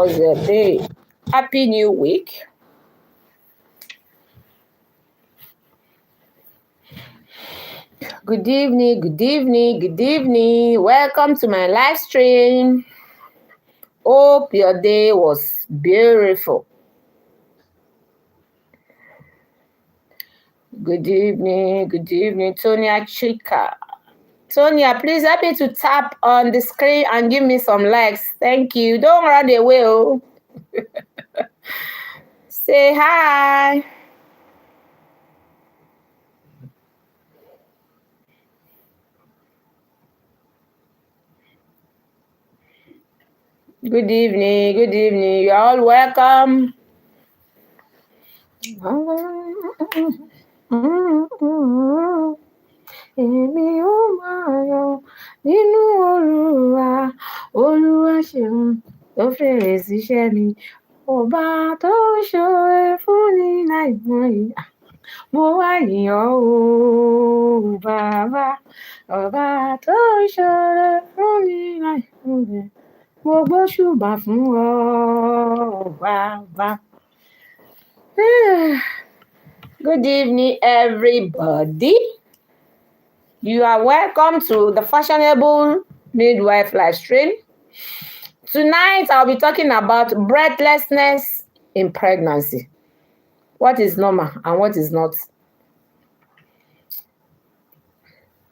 was your day? Happy New Week. Good evening, good evening, good evening. Welcome to my live stream. Hope your day was beautiful. Good evening, Tonya Chika. Tonya, please help me to tap on the screen and give me some likes. Thank you. Don't run away. Oh. Say hi. Good evening, good evening. You're all welcome. Èmi ó máa yọ̀ nínú Olúwa, Olúwa ṣeun tó fèrè síṣẹ́ mi. Ọba tó ṣoore fún ni láìmọye. Mo wá yìn ọ́ o, bàbá. Ọba tó ṣoore fún ni láìmọye. Mo gbóṣùbà fún ọ, bàbá. Good evening, everybody. You are welcome to the Fashionable Midwife live stream. Tonight, I'll be talking about breathlessness in pregnancy. What is normal and what is not.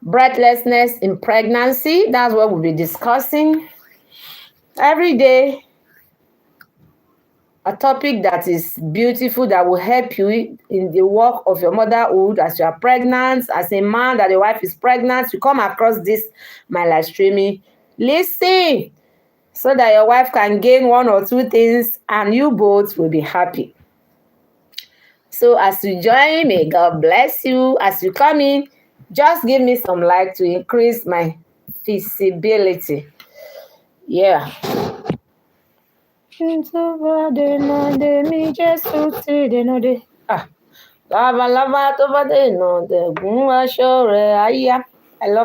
Breathlessness in pregnancy, that's what we'll be discussing. Every day, a topic that is beautiful, that will help you in the work of your motherhood as you are pregnant, as a man that your wife is pregnant. You come across this, my live streaming. Listen, so that your wife can gain one or two things and you both will be happy. So as you join, may God bless you. As you come in, just give me some like to increase my visibility. Yeah. I love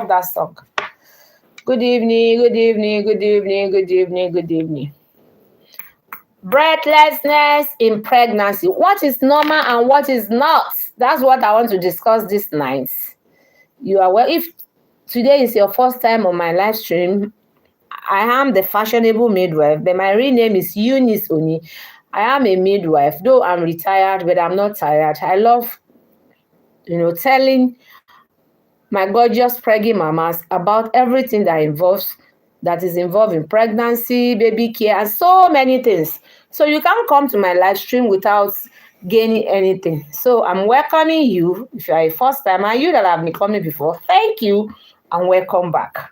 that song. Good evening, good evening, good evening, good evening, good evening. Breathlessness in pregnancy. What is normal and what is not? That's what I want to discuss this night. You are well. If today is your first time on my live stream, I am the Fashionable Midwife, but my real name is Eunice Oni. I am a midwife, though I'm retired, but I'm not tired. I love, telling my gorgeous pregnant mamas about everything that is involved in pregnancy, baby care, and so many things. So you can't come to my live stream without gaining anything. So I'm welcoming you. If you are a first timer, you that have been coming before, thank you and welcome back.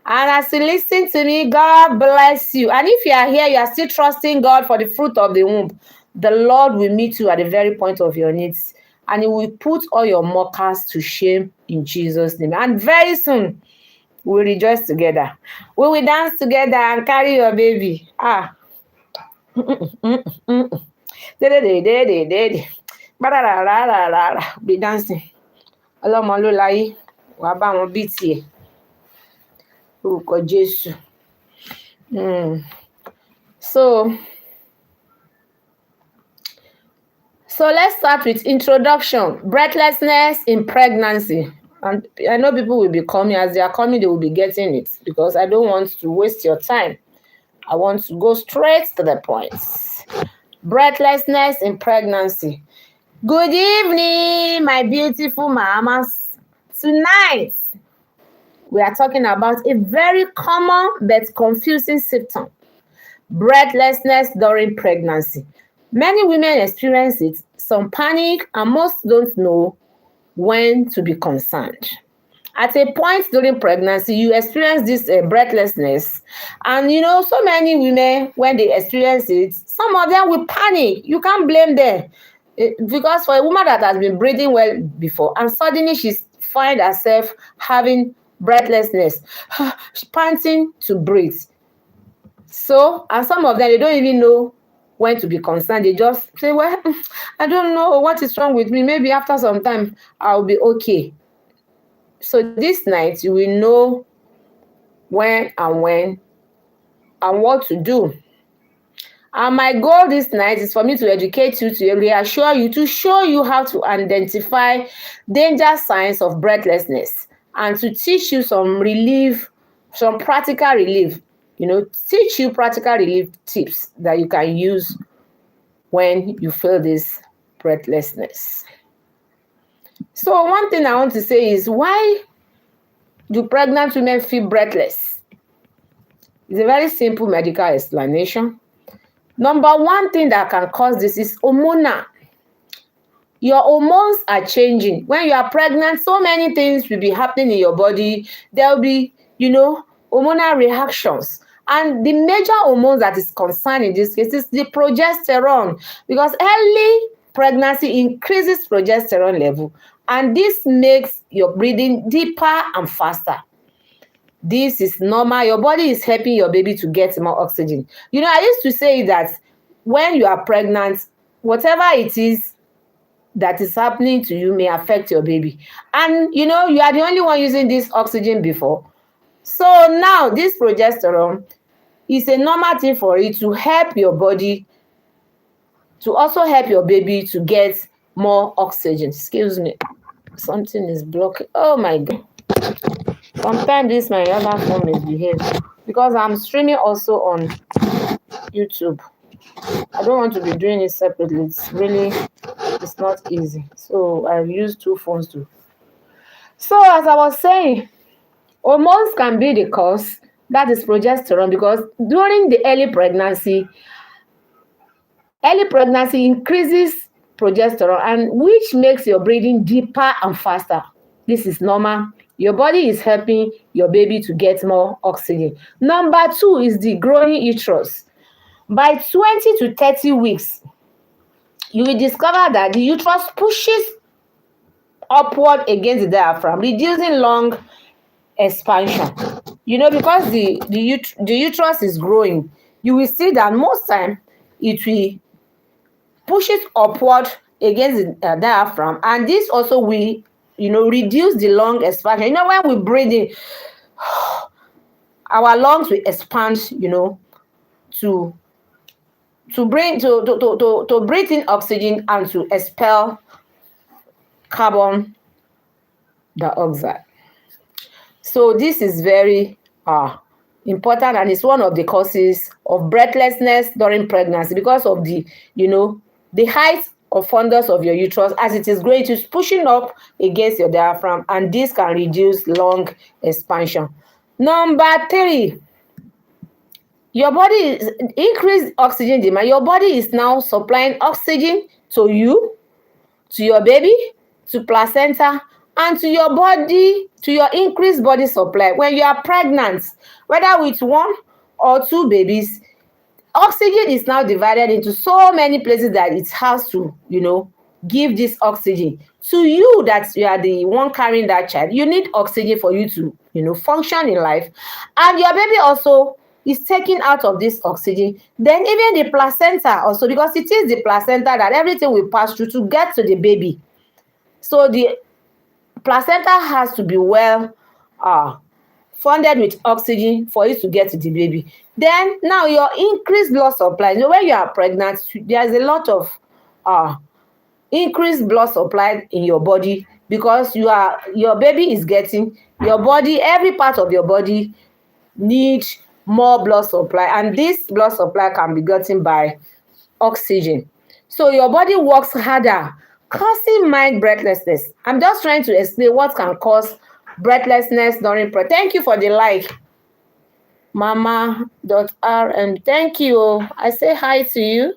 And as you listen to me, God bless you. And if you are here, you are still trusting God for the fruit of the womb, the Lord will meet you at the very point of your needs. And He will put all your mockers to shame in Jesus' name. And very soon, we'll rejoice together. We will dance together and carry your baby. Be dancing. Ọlọ́mọ ló láyé, wàá bá wọn bí tiẹ̀. Orúkọ Jésù. So let's start with introduction. Breathlessness in pregnancy. And I know people will be coming. As they are coming, they will be getting it, because I don't want to waste your time. I want to go straight to the point. Breathlessness in pregnancy. Good evening, my beautiful mamas. Tonight, we are talking about a very common but confusing symptom. Breathlessness during pregnancy. Many women experience it, some panic, and most don't know when to be concerned. At a point during pregnancy, you experience this breathlessness. And so many women, when they experience it, some of them will panic. You can't blame them. Because for a woman that has been breathing well before, and suddenly she finds herself having breathlessness, panting to breathe. So, and some of them, they don't even know when to be concerned. They just say, well, I don't know what is wrong with me. Maybe after some time, I'll be okay. So this night, you will know when and what to do. And my goal this night is for me to educate you, to reassure you, to show you how to identify danger signs of breathlessness, and to teach you some relief, some practical relief, teach you practical relief tips that you can use when you feel this breathlessness. So one thing I want to say is, why do pregnant women feel breathless? It's a very simple medical explanation. Number one thing that can cause this is hormonal. Your hormones are changing. When you are pregnant, so many things will be happening in your body. There will be, hormonal reactions. And the major hormone that is concerned in this case is the progesterone, because early pregnancy increases progesterone level, and this makes your breathing deeper and faster. This is normal. Your body is helping your baby to get more oxygen. I used to say that when you are pregnant, whatever it is that is happening to you may affect your baby. And you are the only one using this oxygen before. So now this progesterone is a normal thing for it to help your body, to also help your baby to get more oxygen. Excuse me. Something is blocking. Oh my God. Sometimes this my other phone misbehaves, because I'm streaming also on YouTube. I don't want to be doing it separately. It's not easy. So I use two phones too. So as I was saying, hormones can be the cause. That is progesterone, because during the early pregnancy increases progesterone, and which makes your breathing deeper and faster. This is normal. Your body is helping your baby to get more oxygen. Number two is the growing uterus. By 20 to 30 weeks, you will discover that the uterus pushes upward against the diaphragm, reducing lung expansion. Because the uterus is growing, you will see that most time it will push it upward against the diaphragm, and this also will reduce the lung expansion. When we breathe in, our lungs will expand, to breathe in oxygen and to expel carbon dioxide. So this is very important, and it's one of the causes of breathlessness during pregnancy, because of the height of fundus of your uterus. As it is growing, it is pushing up against your diaphragm, and this can reduce lung expansion. Number three, your body is increased oxygen demand. Your body is now supplying oxygen to you, to your baby, to placenta, and to your body, to your increased body supply. When you are pregnant, whether with one or two babies, oxygen is now divided into so many places that it has to, give this oxygen to you, that you are the one carrying that child. You need oxygen for you to, function in life. And your baby also is taking out of this oxygen. Then even the placenta also, because it is the placenta that everything will pass through to get to the baby. So the placenta has to be well funded with oxygen for it to get to the baby. Then now your increased blood supply. When you are pregnant, there's a lot of increased blood supply in your body, because your baby is getting, your body, every part of your body needs more blood supply, and this blood supply can be gotten by oxygen. So your body works harder, causing mild breathlessness. I'm just trying to explain what can cause breathlessness during pregnancy. Thank you for the like, mama.rm. Thank you. I say hi to you.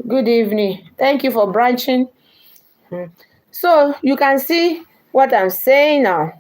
Good evening. Thank you for branching. So you can see what I'm saying now.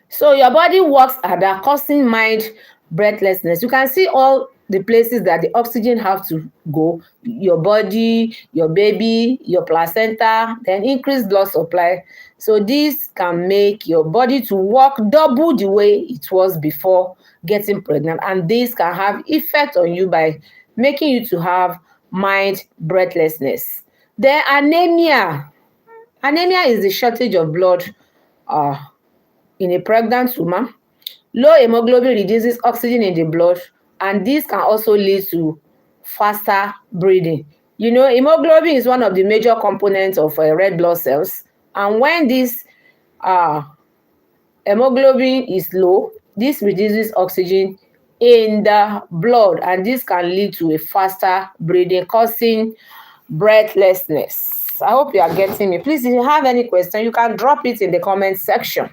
So your body works harder, causing mild breathlessness. You can see all the places that the oxygen have to go, your body, your baby, your placenta, then increase blood supply. So this can make your body to work double the way it was before getting pregnant, and this can have effect on you by making you to have mild breathlessness. Then anemia. Anemia is the shortage of blood in a pregnant woman. Low hemoglobin reduces oxygen in the blood, and this can also lead to faster breathing. Hemoglobin is one of the major components of red blood cells, and when this hemoglobin is low, this reduces oxygen in the blood, and this can lead to a faster breathing, causing breathlessness. I hope you are getting me. Please, if you have any question, you can drop it in the comment section.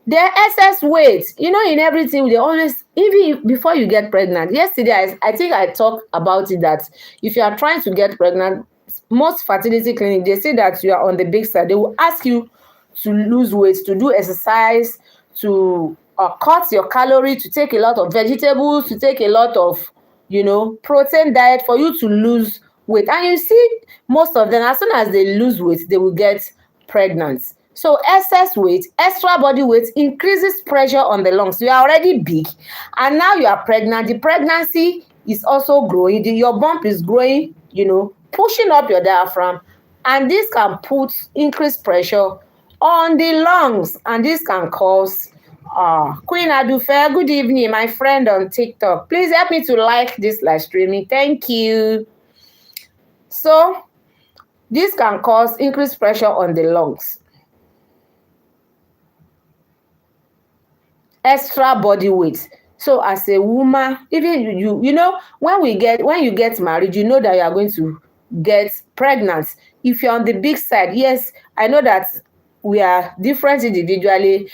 The excess weight, in everything, they always, even before you get pregnant. Yesterday, I think I talked about it, that if you are trying to get pregnant, most fertility clinics, they say that you are on the big side. They will ask you to lose weight, to do exercise, to cut your calorie, to take a lot of vegetables, to take a lot of, protein diet for you to lose weight. And you see, most of them, as soon as they lose weight, they will get pregnant. So excess weight, extra body weight increases pressure on the lungs. You are already big, and now you are pregnant. The pregnancy is also growing. Your bump is growing, pushing up your diaphragm, and this can put increased pressure on the lungs, and this can cause Queen Adufe, good evening, my friend on TikTok. Please help me to like this live streaming. Thank you. So this can cause increased pressure on the lungs. Extra body weight. So as a woman, even when you get married, you know that you are going to get pregnant. If you're on the big side, yes, I know that we are different individually.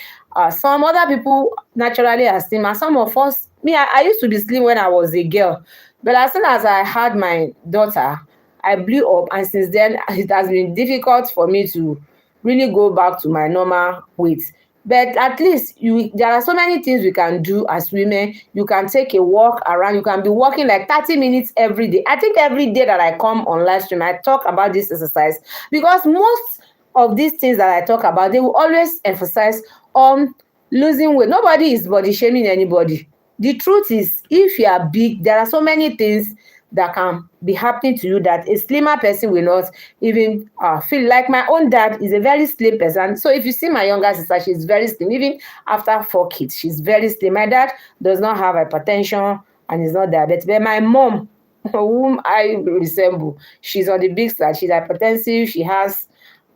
Some other people naturally are slim, and some of us, I used to be slim when I was a girl, but as soon as I had my daughter, I blew up, and since then it has been difficult for me to really go back to my normal weight. But at least there are so many things we can do as women. You can take a walk around. You can be walking like 30 minutes every day. I think every day that I come on live stream, I talk about this exercise, because most of these things that I talk about, they will always emphasize on losing weight. Nobody is body shaming anybody. The truth is, if you are big, there are so many things that can be happening to you that a slimmer person will not even feel. Like my own dad is a very slim person. So if you see my younger sister, she's very slim. Even after 4 kids, she's very slim. My dad does not have hypertension and is not diabetic. But my mom, whom I resemble, she's on the big side. She's hypertensive. She has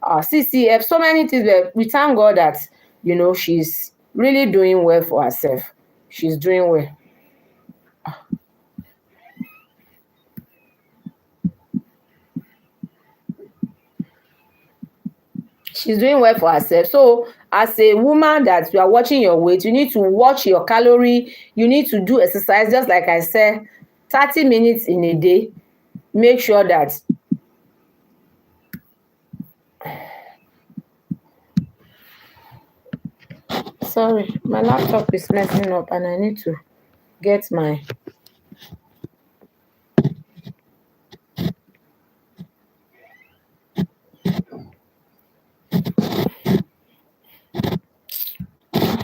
CCF, so many things. But we thank God that, she's really doing well for herself. She's doing well. She's doing well for herself. So as a woman that you are watching your weight, you need to watch your calorie. You need to do exercise, just like I said, 30 minutes in a day. Make sure that sorry, my laptop is messing up and I need to get my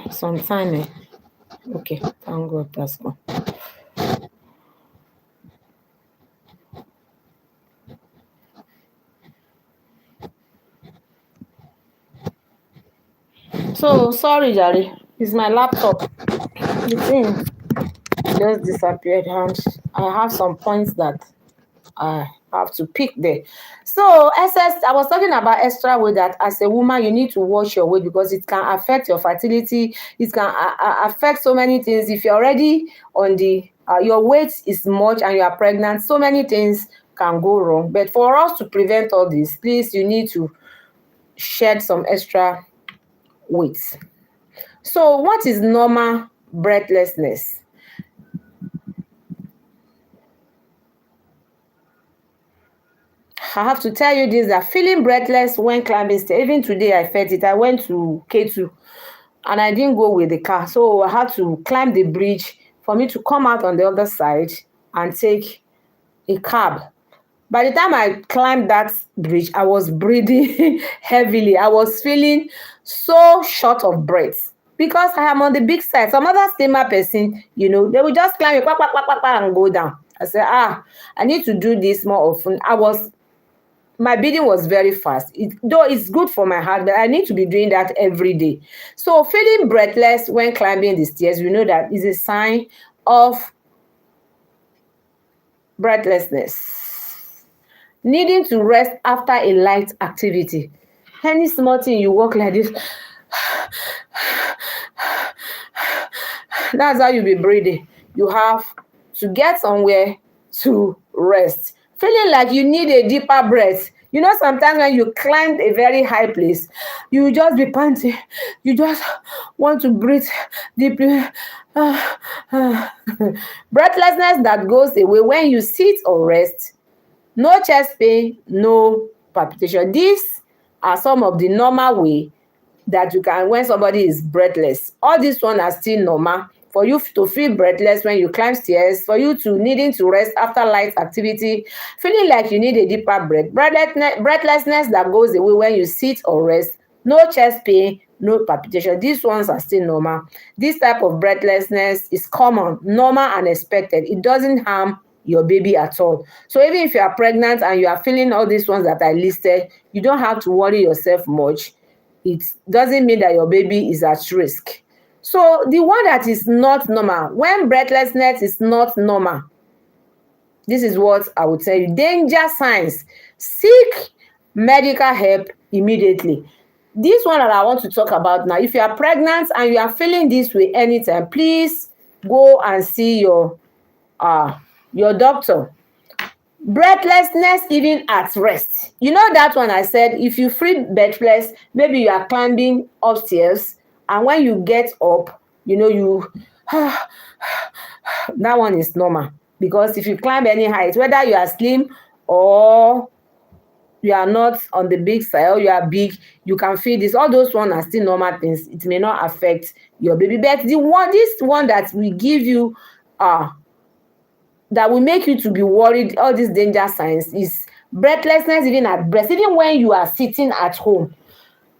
some time. Okay, thank God that's gone. So sorry, Jari, it's my laptop. The thing just disappeared, and I have some points that I have to pick there. So I was talking about extra weight, that as a woman you need to watch your weight, because it can affect your fertility. It can affect so many things. If you're already on the your weight is much and you are pregnant, so many things can go wrong. But for us to prevent all this, please, you need to shed some extra weight. So what is normal breathlessness? I have to tell you this, that feeling breathless when climbing stairs. Even today I felt it. I went to K2 and I didn't go with the car. So I had to climb the bridge for me to come out on the other side and take a cab. By the time I climbed that bridge, I was breathing heavily. I was feeling so short of breath because I am on the big side. Some other steamer person, they will just climb it, and go down. I said, I need to do this more often. My breathing was very fast. Though it's good for my heart, but I need to be doing that every day. So feeling breathless when climbing the stairs, we know that is a sign of breathlessness. Needing to rest after a light activity. Any small thing you walk like this, that's how you'll be breathing. You have to get somewhere to rest. Feeling like you need a deeper breath. Sometimes when you climb a very high place, you will just be panting. You just want to breathe deeply. Breathlessness that goes away when you sit or rest. No chest pain, no palpitation. These are some of the normal way that you can when somebody is breathless. All these ones are still normal. For you to feel breathless when you climb stairs, for you to needing to rest after light activity, feeling like you need a deeper breath. Breathlessness that goes away when you sit or rest. No chest pain, no palpitation. These ones are still normal. This type of breathlessness is common, normal, and expected. It doesn't harm your baby at all. So even if you are pregnant and you are feeling all these ones that I listed, you don't have to worry yourself much. It doesn't mean that your baby is at risk. So the one that is not normal, when breathlessness is not normal, this is what I would tell you. Danger signs. Seek medical help immediately. This one that I want to talk about now, if you are pregnant and you are feeling this way anytime, please go and see your doctor. Breathlessness even at rest. That one I said, if you feel breathless, maybe you are climbing upstairs and when you get up, that one is normal. Because if you climb any height, whether you are slim or you are not on the big side or you are big, you can feel this. All those ones are still normal things. It may not affect your baby. But this one that will give you that will make you to be worried, all these danger signs, is breathlessness even at breast. Even when you are sitting at home,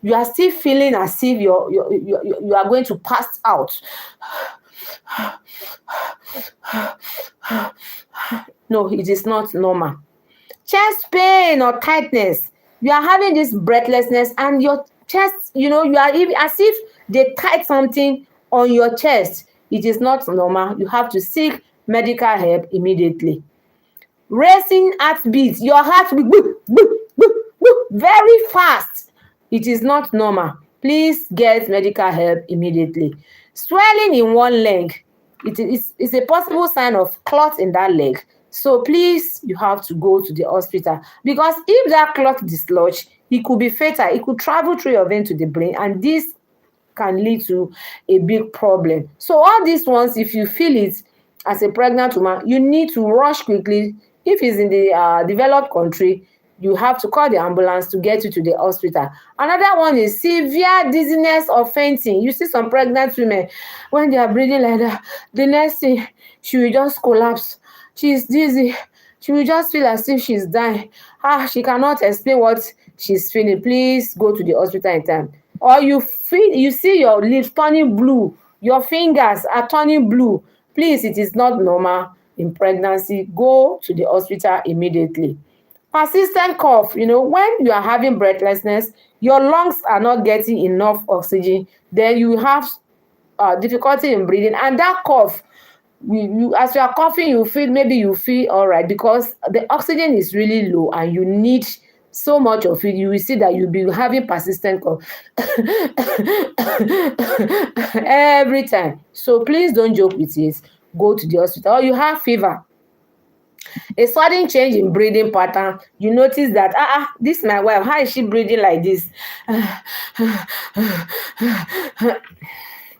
you are still feeling as if you are going to pass out. No, it is not normal. Chest pain or tightness. You are having this breathlessness and your chest, you are even as if they tied something on your chest. It is not normal. You have to seek medical help immediately. Racing heartbeat. Your heart will very fast. It is not normal. Please get medical help immediately. Swelling in one leg. It is a possible sign of clot in that leg. So please, you have to go to the hospital, because if that clot dislodge, it could be fatal. It could travel through your vein to the brain, and this can lead to a big problem. So all these ones, if you feel it as a pregnant woman, you need to rush quickly. If it's in the developed country, you have to call the ambulance to get you to the hospital. Another one is severe dizziness or fainting. You see some pregnant women, when they are breathing like that, the next thing, she will just collapse. She's dizzy. She will just feel as if she's dying. She cannot explain what she's feeling. Please go to the hospital in time. Or you see your lips turning blue. Your fingers are turning blue. Please, it is not normal in pregnancy. Go to the hospital immediately. Persistent cough. When you are having breathlessness, your lungs are not getting enough oxygen. Then you have difficulty in breathing. And that cough, as you are coughing, you feel all right, because the oxygen is really low and you need so much of it. You will see that you'll be having persistent cough every time. So please don't joke with it. Go to the hospital. Or you have fever, a sudden change in breathing pattern. You notice that this is my wife, how is she breathing like this?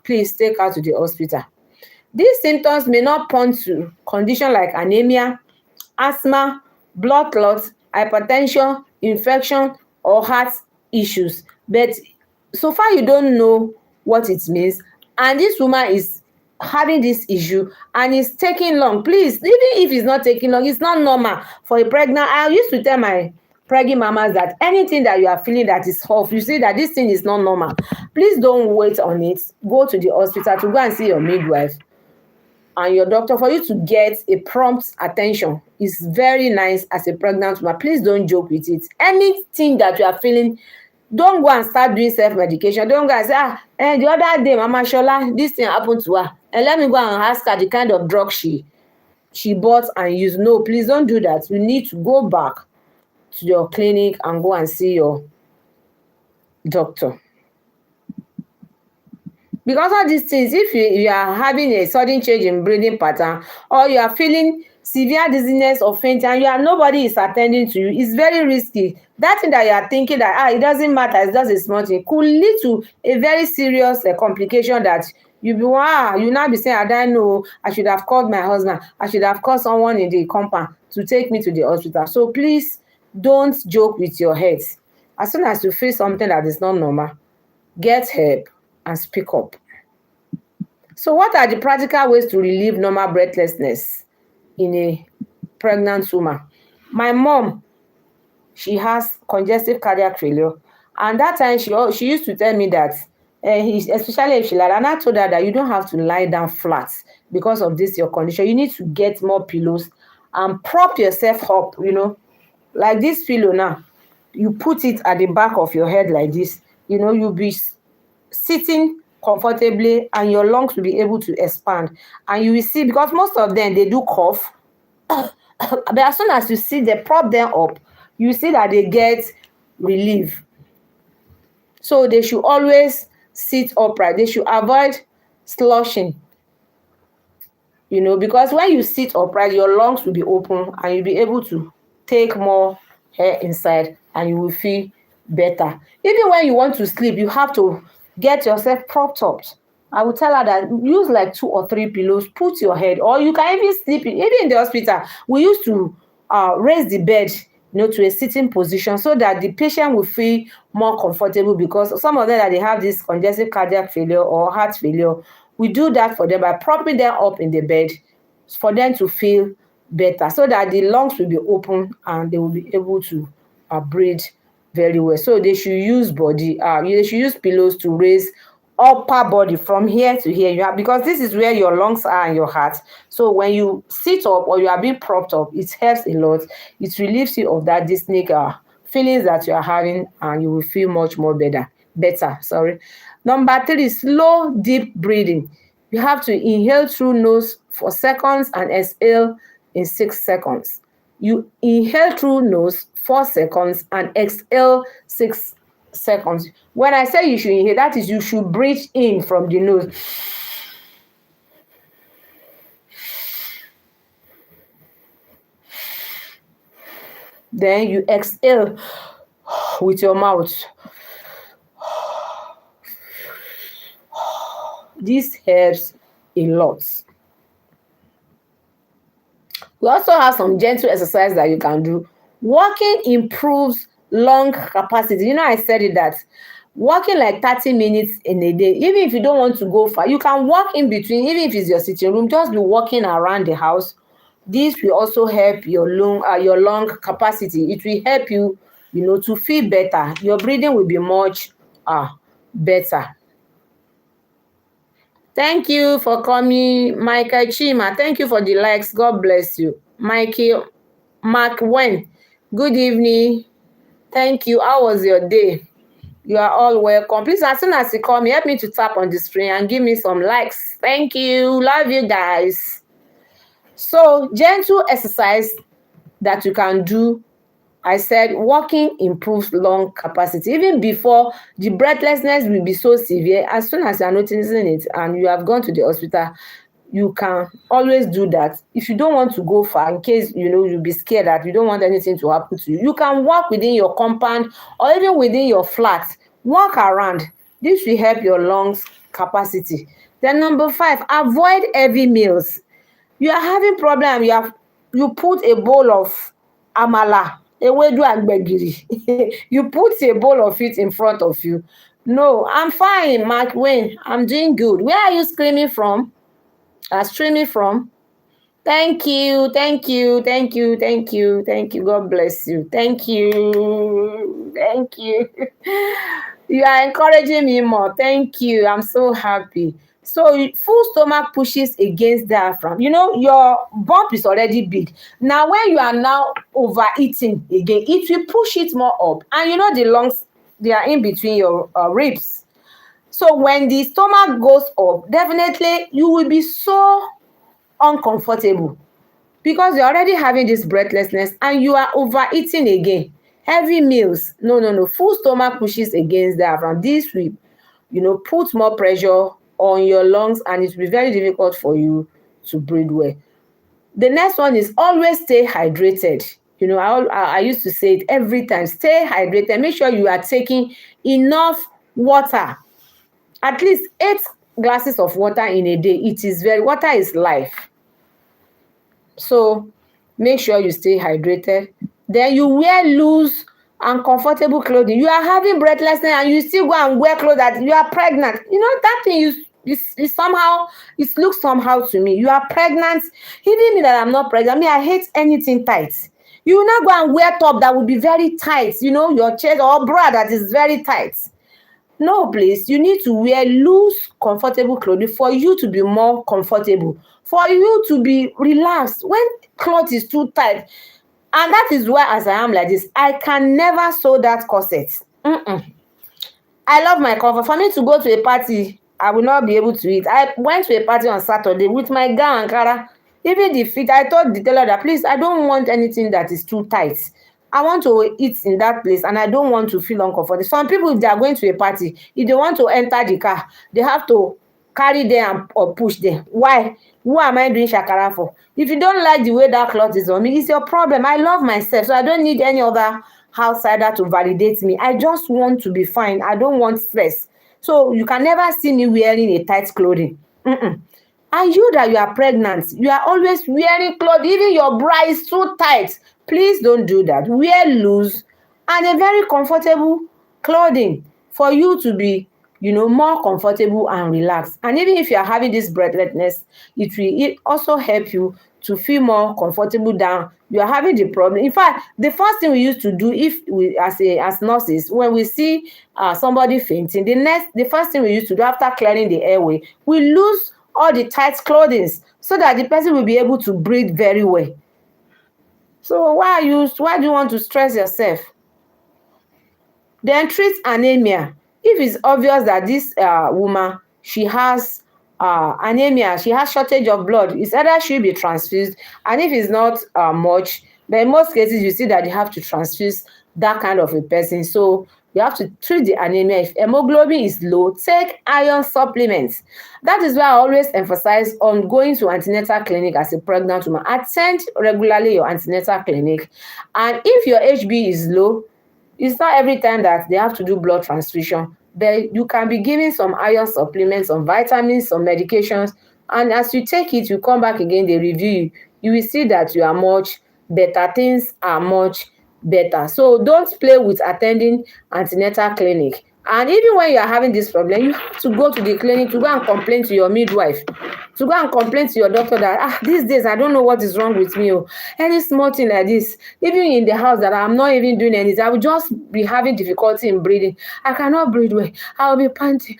Please take her to the hospital. These symptoms may not point to conditions like anemia, asthma, blood clots, hypertension, infection, or heart issues. But so far, you don't know what it means. And this woman is having this issue and it's taking long, please, even if it's not taking long, it's not normal for a pregnant. I used to tell my pregnant mamas that anything that you are feeling that is off, you see that this thing is not normal, please don't wait on it. Go to the hospital to go and see your midwife and your doctor for you to get a prompt attention. Is very nice as a pregnant woman. Please don't joke with it. Anything that you are feeling, don't go and start doing self-medication. Don't go and say, the other day, Mama Shola, this thing happened to her. And let me go and ask her the kind of drug she bought and used. No, please don't do that. You need to go back to your clinic and go and see your doctor. Because all these things, if you are having a sudden change in breathing pattern, or you are feeling severe dizziness or fainting and nobody is attending to you, it's very risky. That thing that you are thinking that it doesn't matter, it's just a small thing, could lead to a very serious complication that you now be saying, I don't know, I should have called my husband, I should have called someone in the compound to take me to the hospital. So please don't joke with your head. As soon as you feel something that is not normal, get help and speak up. So what are the practical ways to relieve normal breathlessness in a pregnant woman? My mom, she has congestive cardiac failure, and that time she used to tell me that especially if she lied, and I told her that you don't have to lie down flat because of this your condition. You need to get more pillows and prop yourself up, like this pillow now. You put it at the back of your head like this, you'll be sitting comfortably and your lungs will be able to expand, and you will see, because most of them they do cough but as soon as you see they prop them up, you see that they get relief. So they should always sit upright. They should avoid slouching, because when you sit upright, your lungs will be open and you'll be able to take more air inside and you will feel better. Even when you want to sleep, you have to get yourself propped up. I will tell her that use like 2 or 3 pillows, put your head, or you can even sleep even in the hospital. We used to raise the bed to a sitting position so that the patient will feel more comfortable, because some of them that they have this congestive cardiac failure or heart failure, we do that for them by propping them up in the bed for them to feel better, so that the lungs will be open and they will be able to breathe very well. So they should use they should use pillows to raise upper body from here to here, because this is where your lungs are and your heart. So when you sit up or you are being propped up, it helps a lot. It relieves you of that dyspneic feelings that you are having, and you will feel much more better. Number 3, slow deep breathing. You have to inhale through nose for seconds and exhale in 6 seconds. You inhale through nose 4 seconds and exhale 6 seconds. When I say you should inhale, that is, you should breathe in from the nose. Then you exhale with your mouth. This helps a lot. We also have some gentle exercise that you can do. Walking improves lung capacity. I said it that walking like 30 minutes in a day, even if you don't want to go far, you can walk in between, even if it's your sitting room, just be walking around the house. This will also help your lung capacity. It will help you, to feel better. Your breathing will be much better. Thank you for coming, Michael Chima. Thank you for the likes. God bless you. Mikey Mark Wen, good evening. Thank you. How was your day? You are all welcome. Please, as soon as you call me, help me to tap on the screen and give me some likes. Thank you. Love you guys. So, gentle exercise that you can do. I said walking improves lung capacity. Even before the breathlessness will be so severe, as soon as you are noticing it and you have gone to the hospital, you can always do that. If you don't want to go far, in case you'll be scared that you don't want anything to happen to you, you can walk within your compound or even within your flat. Walk around. This will help your lungs capacity. Then number 5, avoid heavy meals. You are having problem. You put a bowl of amala, ewedu and gbegiri. You put a bowl of it in front of you. No, I'm fine, Mark Wayne. I'm doing good. Where are you screaming from? are streaming from. Thank you, thank you, thank you, thank you, thank you. God bless you. Thank you, thank you. You are encouraging me more. Thank you. I'm so happy. So full stomach pushes against diaphragm. You know, your bump is already big. Now, when you are now overeating again, it will push it more up. And you know the lungs, they are in between your ribs. So when the stomach goes up, definitely you will be so uncomfortable because you're already having this breathlessness and you are overeating again. Heavy meals, no. Full stomach pushes against diaphragm. This will, put more pressure on your lungs and it will be very difficult for you to breathe well. The next one is always stay hydrated. I used to say it every time. Stay hydrated. Make sure you are taking enough water. At least 8 glasses of water in a day. Water is life. So make sure you stay hydrated. Then you wear loose and comfortable clothing. You are having breathlessness and you still go and wear clothes that you are pregnant. That thing is somehow, it looks somehow to me. You are pregnant. Even me that I'm not pregnant, I hate anything tight. You will not go and wear top that will be very tight, your chest, or bra that is very tight. No, please. You need to wear loose, comfortable clothing for you to be more comfortable, for you to be relaxed. When cloth is too tight, and that is why, as I am like this, I can never sew that corset. I love my comfort. For me to go to a party, I will not be able to eat. I went to a party on Saturday with my gown and Kara. Even the fit, I told the tailor that, please, I don't want anything that is too tight. I want to eat in that place and I don't want to feel uncomfortable. Some people, if they are going to a party, if they want to enter the car, they have to carry them or push them. Why? Who am I doing shakara for? If you don't like the way that cloth is on me, it's your problem. I love myself, so I don't need any other outsider to validate me. I just want to be fine. I don't want stress. So you can never see me wearing a tight clothing. And you that you are pregnant, you are always wearing clothes, even your bra is too tight. Please don't do that. Wear loose and a very comfortable clothing for you to be, more comfortable and relaxed. And even if you are having this breathlessness, it will also help you to feel more comfortable down. You are having the problem. In fact, the first thing we used to do, if we as nurses, when we see somebody fainting, the first thing we used to do after clearing the airway, we lose all the tight clothing so that the person will be able to breathe very well. So why do you want to stress yourself? Then treat anemia. If it's obvious that this woman, she has anemia, she has shortage of blood, it's either she'll be transfused, and if it's not much, but in most cases you see that they have to transfuse that kind of a person. So you have to treat the anemia. If hemoglobin is low, take iron supplements. That is why I always emphasize on going to antenatal clinic as a pregnant woman. Attend regularly your antenatal clinic. And if your HB is low, it's not every time that they have to do blood transfusion, but you can be given some iron supplements, some vitamins, some medications. And as you take it, you come back again, they review you. You will see that you are much better. Things are much better. So don't play with attending antenatal clinic. And even when you are having this problem, you have to go to the clinic to go and complain to your midwife, to go and complain to your doctor that these days I don't know what is wrong with me. Any small thing like this, even in the house that I'm not even doing anything, I will just be having difficulty in breathing. I cannot breathe well. I will be panting.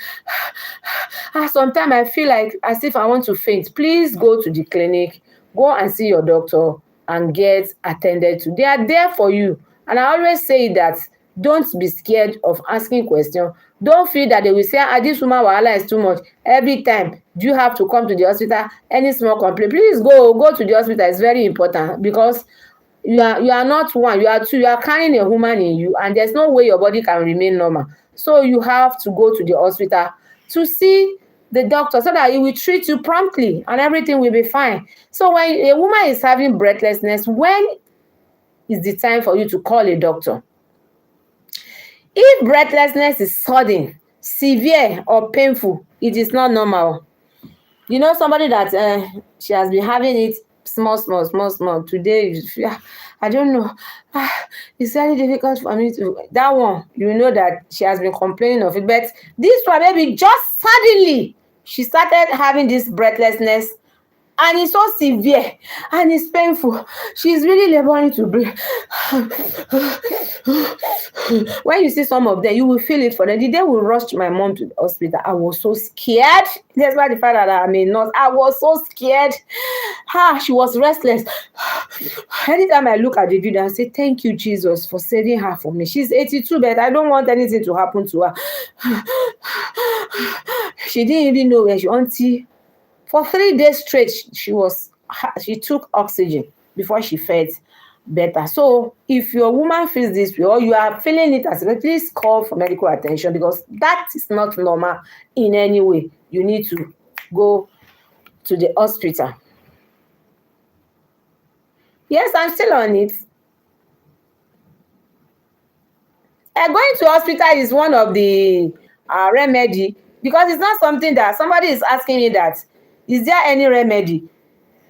Sometimes I feel like as if I want to faint. Please go to the clinic, go and see your doctor and get attended to. They are there for you. And I always say that don't be scared of asking questions. Don't feel that they will say, this woman wahala is too much. Every time, do you have to come to the hospital? Any small complaint, please go to the hospital. It's very important because you are not one, you are two. You are carrying a human in you, and there's no way your body can remain normal. So you have to go to the hospital to see the doctor so that he will treat you promptly and everything will be fine. So when a woman is having breathlessness, when is the time for you to call a doctor? If breathlessness is sudden, severe, or painful, it is not normal. Somebody that she has been having it small. Today, I don't know. It's very difficult for me to. That one, that she has been complaining of it. But this one, maybe just suddenly, she started having this breathlessness, and it's so severe and it's painful. She's really laboring to breathe. When you see some of them, you will feel it for them. The day we rushed my mom to the hospital, I was so scared. That's why the fact that I'm a nurse, I was so scared. She was restless. Anytime I look at the video, I say, thank you, Jesus, for saving her for me. She's 82, but I don't want anything to happen to her. She didn't even know where she until for 3 days straight, she took oxygen before she felt better. So if your woman feels this way or you are feeling it as well, please call for medical attention, because that is not normal in any way. You need to go to the hospital. Yes, I'm still on it. Going to hospital is one of the remedy, because it's not something that somebody is asking me that, is there any remedy?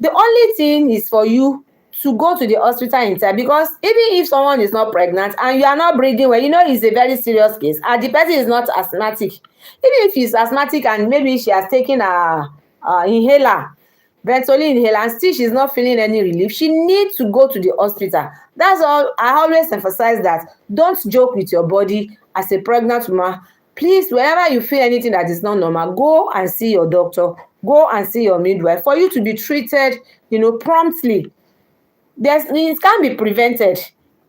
The only thing is for you to go to the hospital in time, because even if someone is not pregnant and you are not breathing well, it's a very serious case, and the person is not asthmatic. Even if he's asthmatic and maybe she has taken a inhaler, Ventolin inhaler, and still she's not feeling any relief, she needs to go to the hospital. That's all. I always emphasize that. Don't joke with your body as a pregnant woman. Please, whenever you feel anything that is not normal, go and see your doctor, go and see your midwife for you to be treated, promptly. It can be prevented.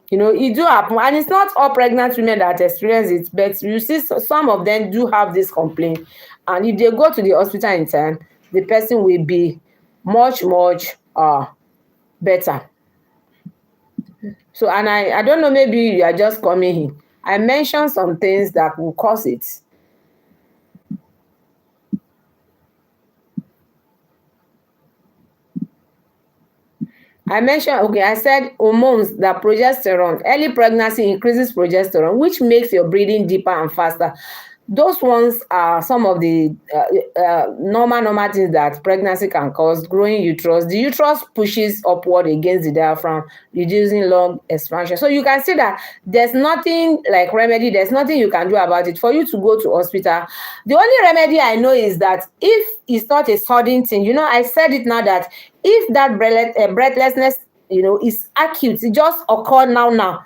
It do happen, and it's not all pregnant women that experience it, but you see some of them do have this complaint, and if they go to the hospital in time, the person will be much better. So, and I don't know, maybe you are just coming in. I mentioned some things that will cause it. I said hormones, that progesterone. Early pregnancy increases progesterone, which makes your breathing deeper and faster. Those ones are some of the normal things that pregnancy can cause. Growing uterus. The uterus pushes upward against the diaphragm, reducing lung expansion. So you can see that there's nothing like remedy. There's nothing you can do about it. For you to go to hospital, the only remedy I know is that if it's not a sudden thing, I said it now, that if that breathlessness, is acute, it just occurred now,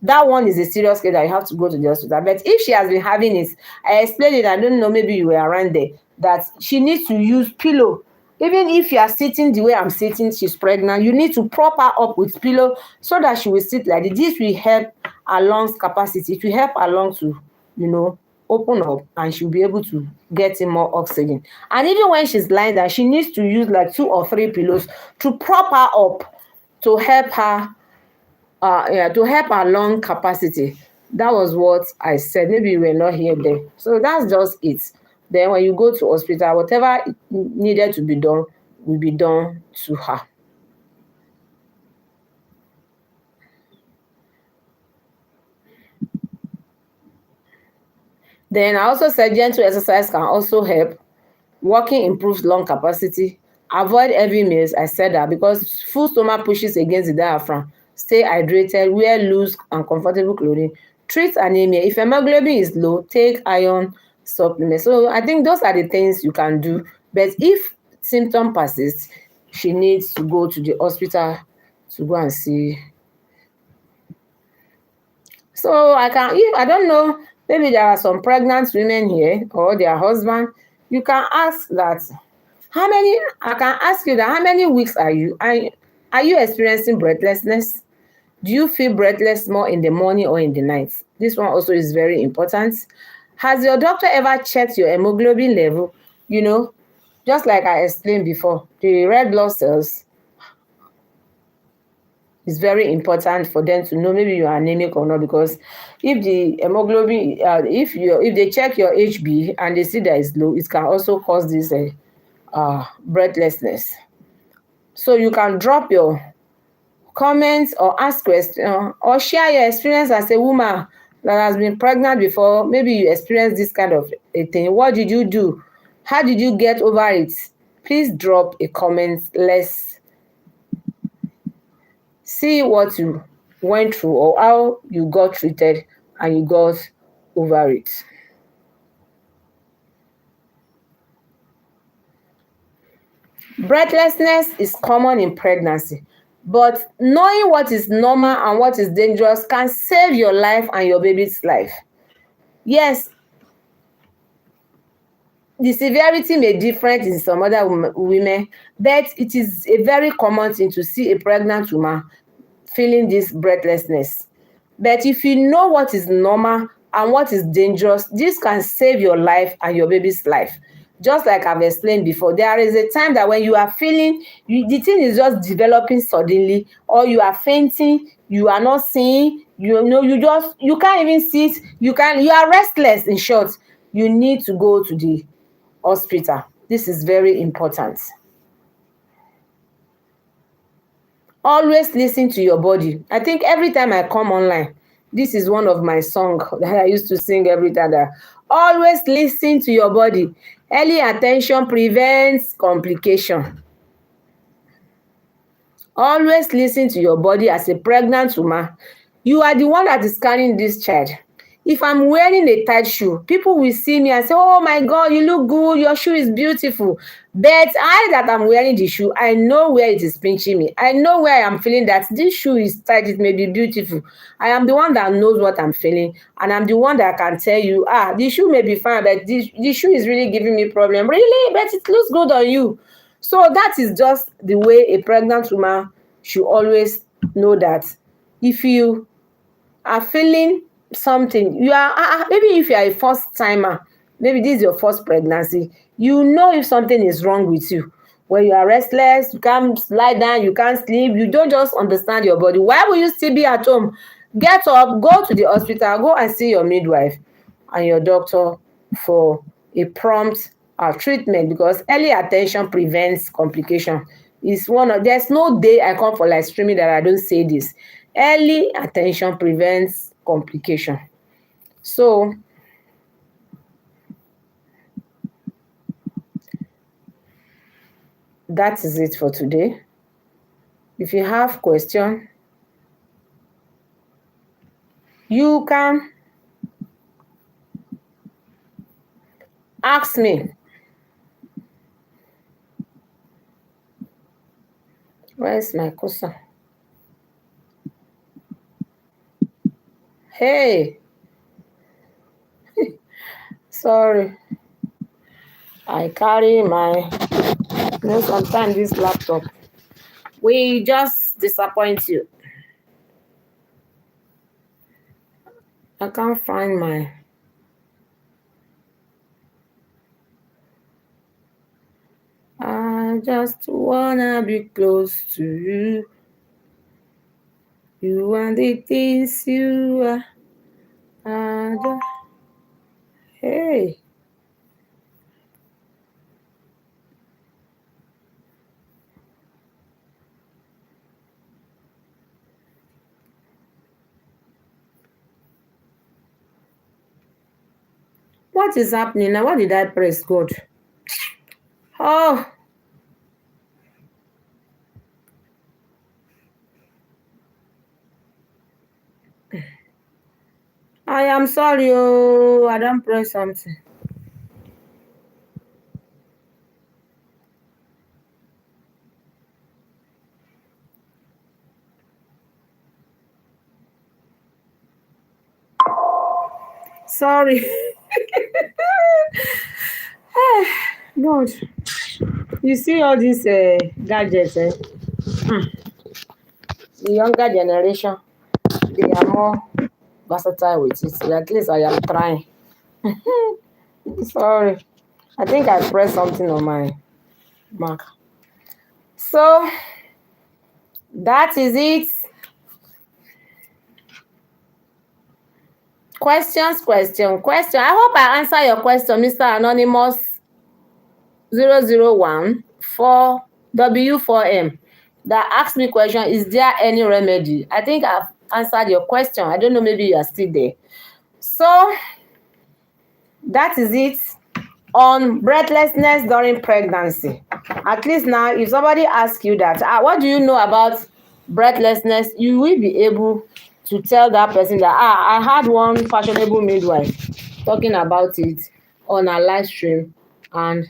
that one is a serious case that you have to go to the hospital. But if she has been having it, I explained it, I don't know, maybe you were around there, that she needs to use pillow. Even if you are sitting the way I'm sitting, she's pregnant, you need to prop her up with pillow so that she will sit like this. This will help her lungs capacity. It will help her lungs to, open up, and she'll be able to get in more oxygen. And even when she's lying down, she needs to use like 2 or 3 pillows to prop her up to help her to help our lung capacity. That was what I said. Maybe you were not here there. So that's just it. Then when you go to hospital, whatever needed to be done will be done to her. Then I also said gentle exercise can also help. Walking improves lung capacity. Avoid heavy meals. I said that because full stomach pushes against the diaphragm. Stay hydrated. Wear loose and comfortable clothing. Treat anemia. If hemoglobin is low, take iron supplements. So I think those are the things you can do. But if symptom persists, she needs to go to the hospital to go and see. So I don't know, maybe there are some pregnant women here or their husband. You can ask that. I can ask you that, how many weeks are you experiencing breathlessness? Do you feel breathless more in the morning or in the night? This one also is very important. Has your doctor ever checked your hemoglobin level? Just like I explained before, the red blood cells is very important for them to know maybe you are anemic or not, because if the hemoglobin, if they check your HB and they see that it's low, it can also cause this breathlessness. So you can drop your comments or ask questions or share your experience as a woman that has been pregnant before. Maybe you experienced this kind of a thing. What did you do? How did you get over it? Please drop a comment. Let's see what you went through or how you got treated and you got over it. Breathlessness is common in pregnancy, but knowing what is normal and what is dangerous can save your life and your baby's life. Yes, the severity may different in some other women, but it is a very common thing to see a pregnant woman feeling this breathlessness. But if you know what is normal and what is dangerous, this can save your life and your baby's life. Just like I've explained before, there is a time that when you are feeling, the thing is just developing suddenly, or you are fainting, you are not seeing, you can't even sit, you are restless. In short, you need to go to the hospital. This is very important. Always listen to your body. I think every time I come online, this is one of my songs that I used to sing every time. Always listen to your body. Early attention prevents complication. Always listen to your body as a pregnant woman. You are the one that is carrying this child. If I'm wearing a tight shoe, people will see me and say, oh my God, you look good, your shoe is beautiful. But I that I'm wearing the shoe, I know where it is pinching me. I know where I am feeling that this shoe is tight, it may be beautiful. I am the one that knows what I'm feeling. And I'm the one that can tell you, the shoe may be fine, but the shoe is really giving me problem. Really? But it looks good on you. So that is just the way a pregnant woman should always know that if you are feeling something, you are maybe if you are a first timer, maybe this is your first pregnancy, you know if something is wrong with you. When you are restless, you can't lie down, you can't sleep, you don't just understand your body. Why will you still be at home? Get up, go to the hospital, go and see your midwife and your doctor for a prompt treatment, because early attention prevents complication. There's no day I come for live streaming that I don't say this. Early attention prevents complication. So that is it for today. If you have question, you can ask me. Where's my cousin? Hey, sorry. I carry my, sometimes this laptop, we just disappoint you. I can't find my, I just wanna be close to you. You and the things you are. Hey. What is happening now? What did I press, God? Oh. I am sorry, I don't press something. Sorry. God. You see all these gadgets, The younger generation, they are more versatile with it. At least I am trying. Sorry. I think I pressed something on my Mac. So, that is it. Question. I hope I answer your question, Mr. Anonymous 001 for W4M that asked me question, is there any remedy? I think I've answered your question. I don't know, maybe you are still there. So, that is it on breathlessness during pregnancy. At least now, if somebody asks you that, what do you know about breathlessness, you will be able to tell that person that, I had one fashionable midwife talking about it on a live stream, and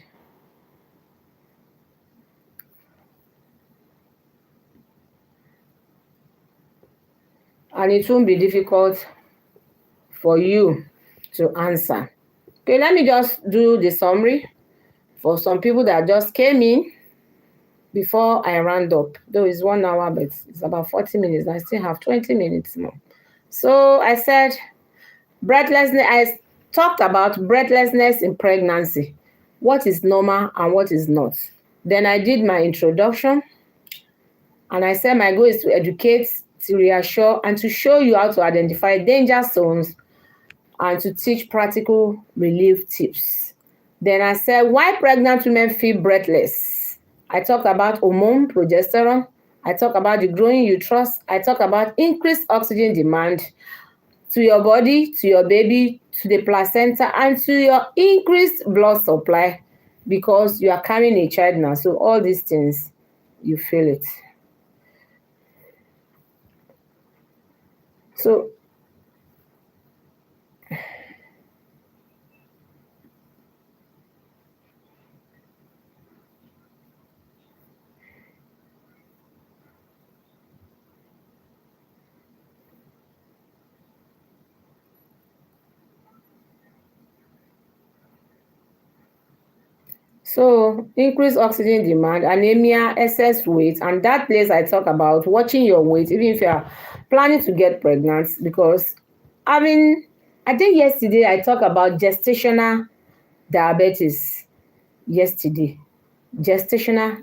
and it won't be difficult for you to answer. Okay, let me just do the summary for some people that just came in before I round up. Though it's 1 hour, but it's about 40 minutes. I still have 20 minutes more. So I said breathlessness. I talked about breathlessness in pregnancy, what is normal and what is not. Then I did my introduction, and I said my goal is to educate, to reassure, and to show you how to identify danger zones and to teach practical relief tips. Then I said why pregnant women feel breathless. I talked about hormone, progesterone. I talked about the growing uterus. I talked about increased oxygen demand to your body, to your baby, to the placenta, and to your increased blood supply because you are carrying a child now. So all these things, you feel it. So increased oxygen demand, anemia, excess weight, and that place I talk about watching your weight, even if you are planning to get pregnant, because I think yesterday I talked about gestational diabetes. Gestational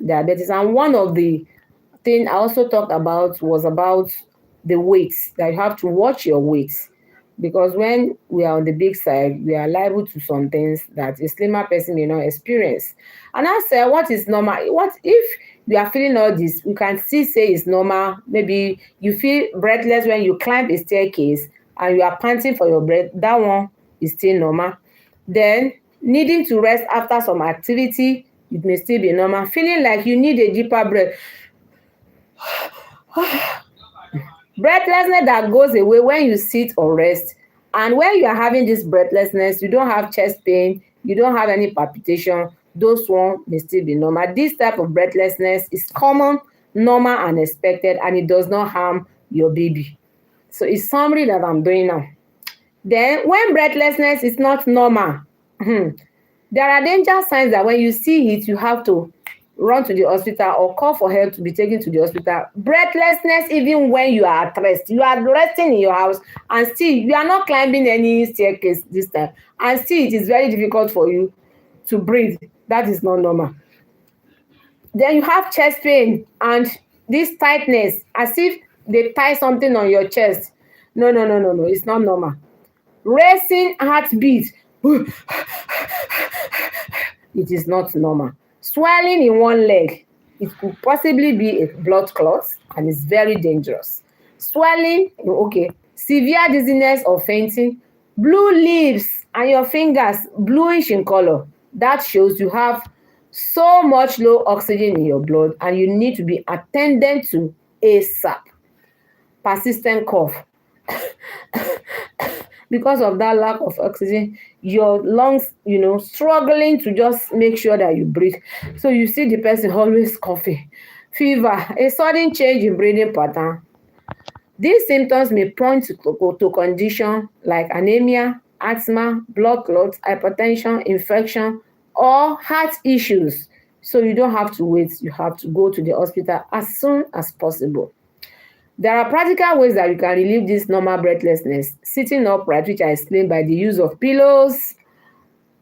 diabetes, and one of the thing I also talked about was about the weight, that you have to watch your weight, because when we are on the big side, we are liable to some things that a slimmer person may not experience. And I said, what is normal? What if you are feeling all this? We can still say it's normal. Maybe you feel breathless when you climb a staircase and you are panting for your breath. That one is still normal. Then needing to rest after some activity, it may still be normal. Feeling like you need a deeper breath. Breathlessness that goes away when you sit or rest. And when you are having this breathlessness, you don't have chest pain, you don't have any palpitation, those ones may still be normal. This type of breathlessness is common, normal, and expected, and it does not harm your baby. So it's summary that I'm doing now. Then when breathlessness is not normal, there are danger signs that when you see it, you have to run to the hospital or call for help to be taken to the hospital. Breathlessness, even when you are at rest, you are resting in your house and still you are not climbing any staircase this time, and still it is very difficult for you to breathe. That is not normal. Then you have chest pain and this tightness, as if they tie something on your chest. No, it's not normal. Racing heartbeat, it is not normal. Swelling in one leg, it could possibly be a blood clot and it's very dangerous. Swelling, okay. Severe dizziness or fainting. Blue lips and your fingers bluish in color. That shows you have so much low oxygen in your blood and you need to be attended to ASAP. Persistent cough. Because of that lack of oxygen, your lungs, struggling to just make sure that you breathe. So you see the person always coughing. Fever, a sudden change in breathing pattern. These symptoms may point to condition like anemia, asthma, blood clots, hypertension, infection, or heart issues. So you don't have to wait. You have to go to the hospital as soon as possible. There are practical ways that you can relieve this normal breathlessness. Sitting upright, which I explained, by the use of pillows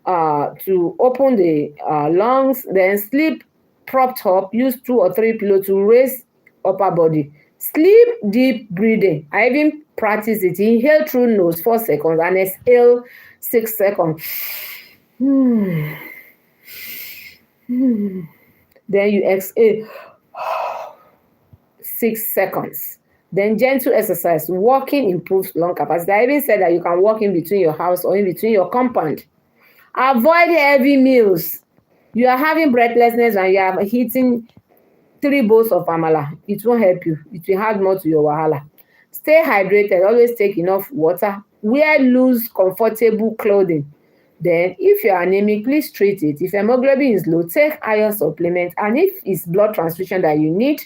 to open the lungs. Then sleep propped up. Use 2 or 3 pillows to raise upper body. Sleep deep breathing. I even practice it. Inhale through nose 4 seconds and exhale 6 seconds. Then you exhale 6 seconds. Then gentle exercise. Walking improves lung capacity. I even said that you can walk in between your house or in between your compound. Avoid heavy meals. You are having breathlessness and you are eating 3 bowls of amala. It won't help you. It will add more to your wahala. Stay hydrated. Always take enough water. Wear loose, comfortable clothing. Then, if you are anemic, please treat it. If hemoglobin is low, take iron supplement. And if it's blood transfusion that you need,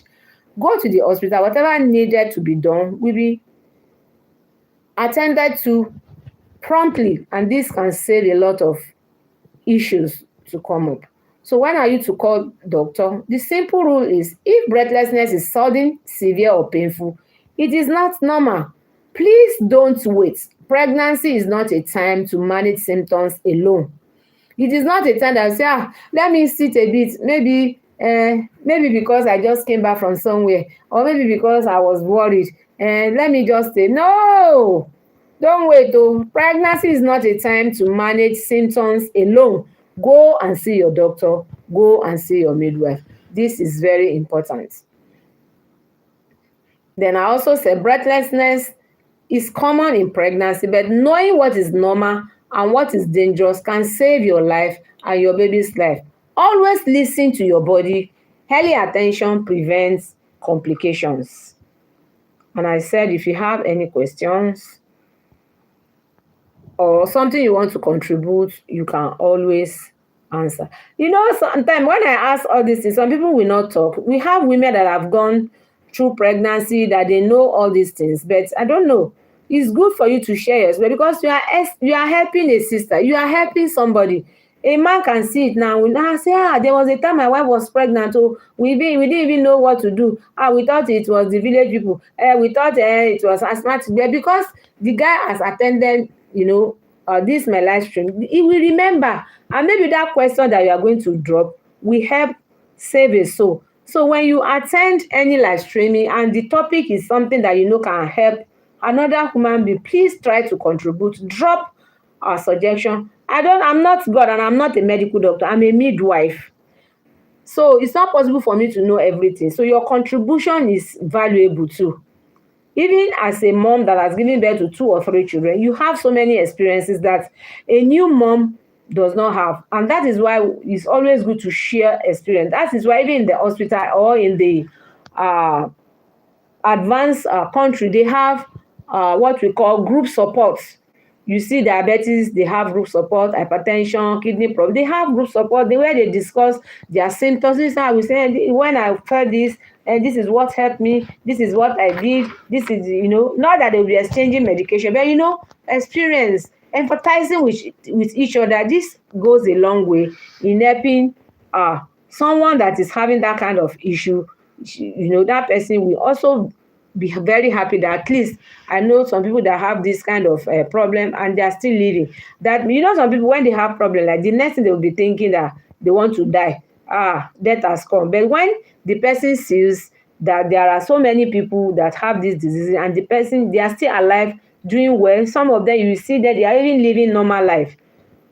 go to the hospital. Whatever needed to be done will be attended to promptly, and this can save a lot of issues to come up. So when are you to call doctor? The simple rule is, if breathlessness is sudden, severe or painful, it is not normal. Please don't wait. Pregnancy is not a time to manage symptoms alone. It is not a time that say, let me sit a bit, maybe because I just came back from somewhere, or maybe because I was worried, and let me just say, no, don't wait. Pregnancy is not a time to manage symptoms alone. Go and see your doctor. Go and see your midwife. This is very important. Then I also said breathlessness is common in pregnancy, but knowing what is normal and what is dangerous can save your life and your baby's life. Always listen to your body. Early attention prevents complications. And I said, if you have any questions or something you want to contribute, you can always answer. Sometimes when I ask all these things, some people will not talk. We have women that have gone through pregnancy that they know all these things, but I don't know. It's good for you to share yours, because you are helping a sister, you are helping somebody. A man can see it now. We now say, there was a time my wife was pregnant, so we didn't even know what to do. We thought it was the village people. We thought it was asthmatic, because the guy has attended, this my live stream. He will remember, and maybe that question that you are going to drop will help save a soul. So when you attend any live streaming and the topic is something that can help another human being, please try to contribute. Drop a suggestion. I'm not God and I'm not a medical doctor. I'm a midwife. So it's not possible for me to know everything. So your contribution is valuable too. Even as a mom that has given birth to 2 or 3 children, you have so many experiences that a new mom does not have. And that is why it's always good to share experience. That is why even in the hospital or in the advanced country, they have what we call group support. You see diabetes, they have group support. Hypertension, kidney problem, they have group support. Where they discuss their symptoms. This is how we say, when I felt this, and this is what helped me, this is what I did, this is, not that they will be exchanging medication, but experience, empathizing with each other. This goes a long way in helping someone that is having that kind of issue. That person will also be very happy that at least I know some people that have this kind of problem and they are still living. That some people, when they have problem, like the next thing they will be thinking that they want to die. Death has come. But when the person sees that there are so many people that have this disease and the person, they are still alive, doing well, some of them you will see that they are even living normal life.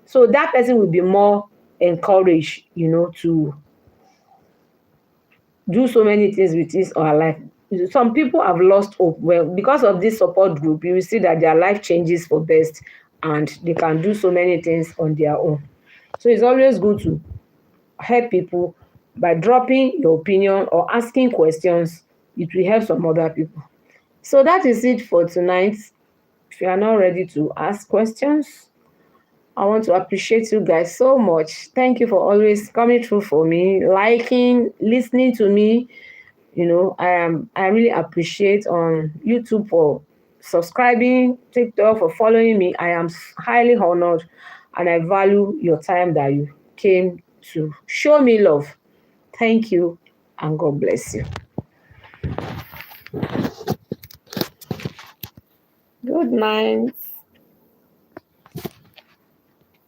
So that person will be more encouraged, to do so many things with his or her life. Some people have lost hope. Well, because of this support group, you will see that their life changes for best and they can do so many things on their own. So it's always good to help people by dropping your opinion or asking questions. It will help some other people. So that is it for tonight. If you are not ready to ask questions, I want to appreciate you guys so much. Thank you for always coming through for me, liking, listening to me. I really appreciate on YouTube for subscribing, TikTok for following me. I am highly honored and I value your time that you came to show me love. Thank you and God bless you. Good night.